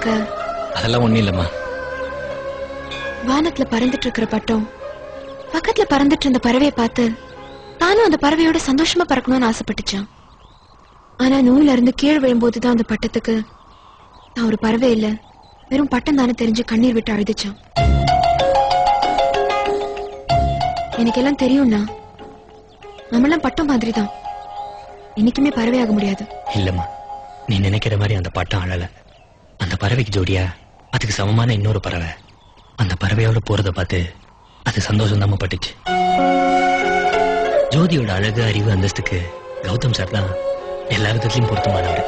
இருக்க? அதெல்லாம் ஒண்ணும் இல்லம்மா. வானத்துல பறந்துட்டு இருக்கிற பட்டம் பக்கத்துல பறந்துட்டு இருந்த பறவையை பார்த்து நானும் அந்த பறவையோட சந்தோஷமா பறக்கணும்னு ஆசைப்பட்டுச்சான். ஆனா நூல்ல இருந்து கீழ் விழும்போதுதான் அந்த பட்டத்துக்கு நான் ஒரு பறவை இல்ல வெறும் பட்டம் தானே தெரிஞ்சு கண்ணீர் விட்டு அழுதுச்சான். எனக்கு எல்லாம் தெரியும்னா நம்மளாம் பட்டம் மாதிரிதான், என்னைக்குமே பறவையாக முடியாது. இல்லம்மா, நீ நினைக்கிற மாதிரி அந்த பட்டம் அழல. அந்த பறவைக்கு ஜோடியா அதுக்கு சமமான இன்னொரு பறவை அந்த பறவையோட போறத பார்த்து அது சந்தோஷம் தான் பட்டுச்சு. ஜோதியோட அழகு, அறிவு, அந்தஸ்துக்கு கௌதம் சார் தான் எல்லா விதத்திலையும் பொருத்தமானவர்.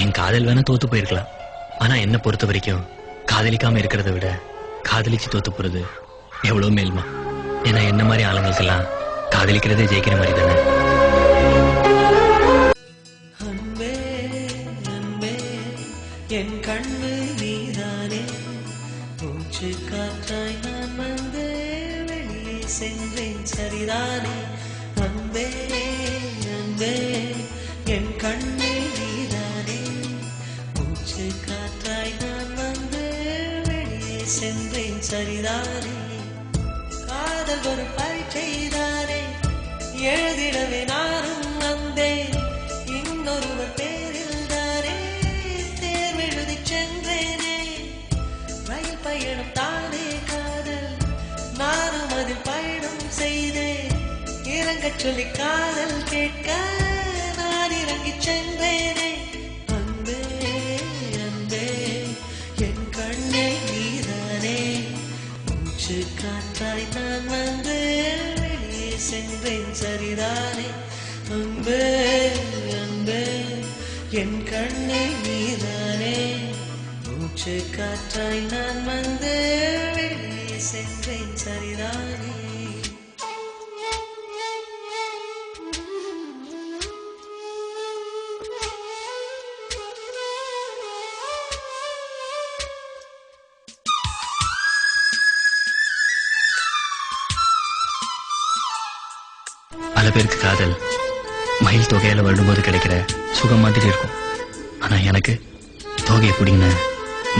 என் காதல் வேணா தோத்து போயிருக்கலாம், ஆனா என்ன பொறுத்த வரைக்கும் காதலிக்காம இருக்கிறத விட காதலிச்சு தோத்து போறது எவ்வளவு மேல்மா. ஏன்னா என்ன மாதிரி ஆளுங்களுக்கெல்லாம் காதலிக்கிறதே ஜெயிக்கிற மாதிரி தானே. என் கண்ணு நீதானே, மூச்சு காற்றாய் நான் வந்து வெளியே சென்றேன் சரிதானே. அன்பே அன்பே என் கண்ணு நீதானே, மூச்சு காற்றாய் நான் வந்து வெளியே சென்றேன் சரிதானே. காதல் ஒரு பரீட்சைதானே, எழுதிடவே நானும் வந்தேன். இன்னொருவர் பேரில் தானே தேர்வெழுதி சென்றேனே. ரயில் பயணம் தானே காதல், நானும் அதில் பயணம் செய்தேன். இறங்கச் சொல்லி காதல் கேட்க நான் இறங்கிச் சென்றேனே. அன்பே அன்பே என் கண்ணே நீதானே, மூச்சு காற்றாய் நான் வந்து வெளியே சென்றேன் சரிதானே. அன்பே அன்பே என் கண்ணே நீதானே, மூச்சு காற்றாய் நான் வந்து வெளியே சென்றேன் சரிதானே. பல பேருக்கு காதல் மயில் தொகையில வரும்போது கிடைக்கிற சுகம் மாதிரி இருக்கும். ஆனா எனக்கு தொகையை பிடிங்கின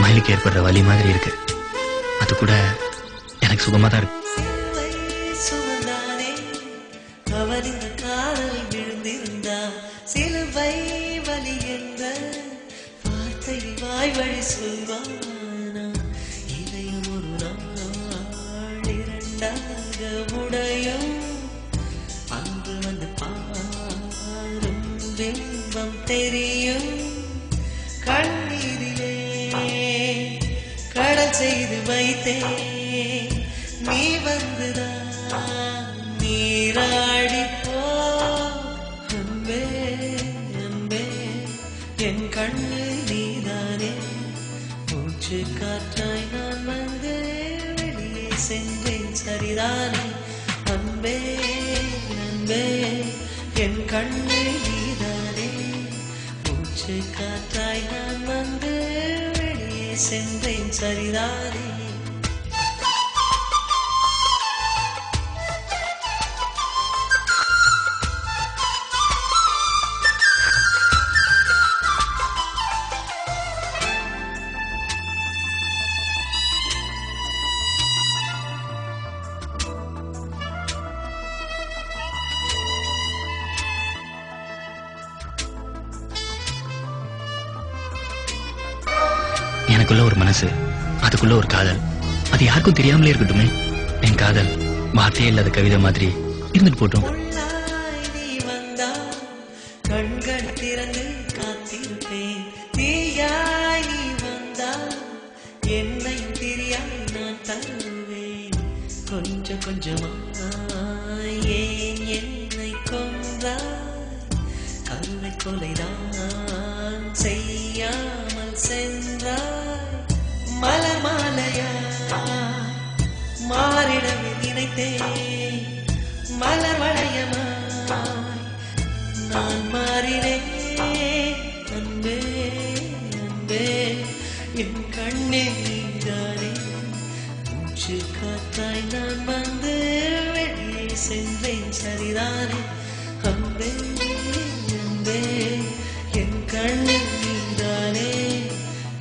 மயிலுக்கு ஏற்படுற வலி மாதிரி இருக்கு. அது கூட எனக்கு சுகமா தான் இருக்கு. அவர் இந்த காதல் விழுந்திருந்தா சிலுவை வலி என்ற வார்த்தை வாய் வழி சொல்வானா. இதையும் ஒரு நாள் இரண்டாக உடையும், அன்று வந்து பாரும் பிம்பம் தெரியும். கண்ணீரிலே கடல் செய்து வைத்தேன், நீ வந்துதான் நீராடி போ. அன்பே அன்பே என் கண்ணு நீதானே, மூச்சு காற்றாய் நான் வந்து வெளியே சென்றேன் சரிதானே. அன்பே அன்பே என் கண்ணு நீதானே, மூச்சு காற்றாய் நான் வந்து வெளியே சென்றேன் சரிதானே. எனக்குள்ள ஒரு மனசு, அதுக்குள்ள ஒரு காதல், அது யாருக்கும் தெரியாமலே இருக்கட்டுமே. என் காதல் வார்த்தையே இல்லாத கவிதை மாதிரி இருந்துட்டு போட்டோம். நீ வந்தா கண்கள் திறந்து காத்திருப்பேன், தீயாய் நீ வந்தா என்னை திரியாய் நான் தருவேன். கொஞ்சம் கொஞ்சமாய் ஏன் என்னை கொன்றாய், கருணை கொலைதான் செய்யாமல் சென்றாய். மலர் மாலையா மாறிடவே நினைத்தேன், மலர் வளையமாய் நான் மாறினேன். அன்பே அன்பே என் கண்ணே நீதானே, மூச்சு காற்றாய் நான் வந்து வெளியே சென்றேன் சரிதானே. அன்பே அன்பே என் கண்ணே நீதானே,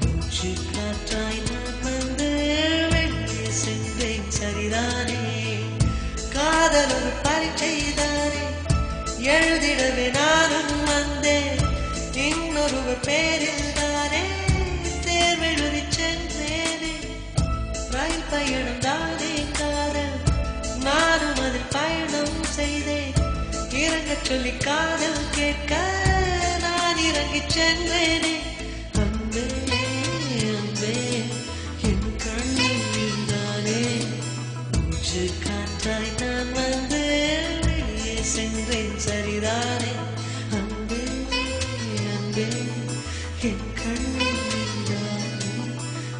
மூச்சு பேரில் தானே தேர்வெழுதி சென்றேனே ரயில் பயணம் தானே காதல் நானும் அதில் பயணம் செய்தேன் இறங்கச் சொல்லி காதல் கேட்க நான் இறங்கிச் சென்றேனே அன்பே அன்பே என் கண்ணில் தானே மூச்சு காற்றாய் நான் வந்து வெளியே சென்றேன் சரிதானே அன்பே அன்பே என் கண்ணில் தானே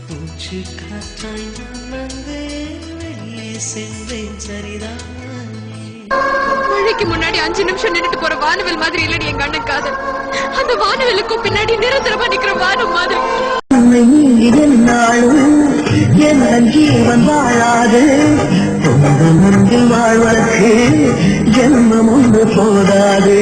மூச்சு காற்றாய் நான் வந்து வெளியே சென்றேன் சரிதானே மழைக்கு முன்னாடி 5 நிமிஷம் நின்னுட்டு போற வானவில் மாதிரி இல்லடி எங்க அண்ணன் காதல் அந்த வானவிலுக்கும் பின்னாடி நிரந்தரமா நிக்கிற வானம் மாதிரி நாளும் என் ஜீவன் வாழாது சொந்த முன்பில் வாழ்வதற்கு ஜென்மம் ஒன்று போதாது